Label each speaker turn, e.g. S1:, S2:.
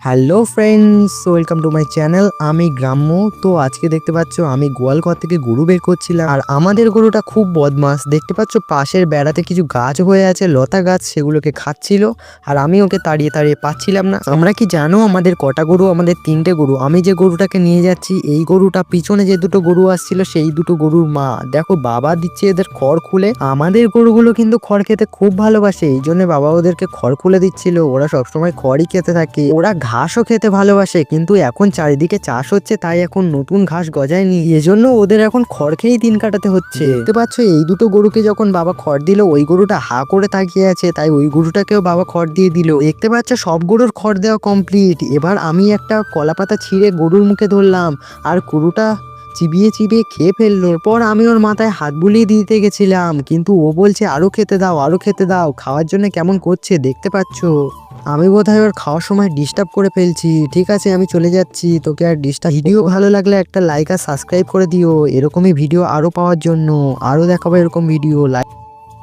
S1: Hello friends, welcome to my channel. আমি গ্রাম্য। তো আজকে দেখতে পাচ্ছ আমি গোয়ালঘর থেকে গরু বের করছিলাম, আর আমাদের গরুটা খুব বদমাস। দেখতে পাচ্ছ পাশের বেড়াতে কিছু গাছ হয়ে আছে, লতা গাছ, সেগুলোকে খাচ্ছিল, আর আমি ওকে তাড়িয়ে তাড়িয়ে পাচ্ছিলাম না। আমরা কি জানো আমাদের কটা গরু? আমাদের 3টে গরু। আমি যে গরুটাকে নিয়ে যাচ্ছি, এই গরুটা পিছনে যে দুটো গরু আসছিল সেই দুটো গরুর মা। দেখো বাবা দিচ্ছে এদের খড় খুলে। আমাদের গরুগুলো কিন্তু খড় খেতে খুব ভালোবাসে, এই জন্য বাবা ওদেরকে খড় খুলে দিচ্ছিল। ওরা সবসময় খড়ই খেতে থাকে। ওরা ঘাসও খেতে ভালোবাসে, কিন্তু এখন চারিদিকে চাষ হচ্ছে, তাই এখন নতুন ঘাস গজায়নি, এজন্য ওদের এখন খড় খেয়েই দিন কাটাতে হচ্ছে। দেখতে পাচ্ছ এই দুটো গরুকে যখন বাবা খড় দিল, ওই গরুটা হা করে তাকিয়ে আছে, তাই ওই গরুটাকেও বাবা খড় দিয়ে দিল। দেখতে পাচ্ছ সব গরুর খড় দেওয়া কমপ্লিট। এবার আমি একটা কলা পাতা ছিঁড়ে গরুর মুখে ধরলাম, আর গরুটা চিবিয়ে চিবিয়ে খেয়ে ফেললো। এরপর আমি ওর মাথায় হাত বুলিয়ে দিতে গেছিলাম, কিন্তু ও বলছে আরো খেতে দাও, আরো খেতে দাও। খাওয়ার জন্য কেমন করছে দেখতে পাচ্ছ। আমি বোধহয় ওর খাওয়ার সময় ডিস্টার্ব করে ফেলছি। ঠিক আছে, আমি চলে যাচ্ছি, তোকে আর ডিস্টার্ব। ভিডিও ভালো লাগলে একটা লাইক আর সাবস্ক্রাইব করে দিও, এরকমই ভিডিও আরো পাওয়ার জন্য। আরো দেখাবো এরকম ভিডিও। লাইক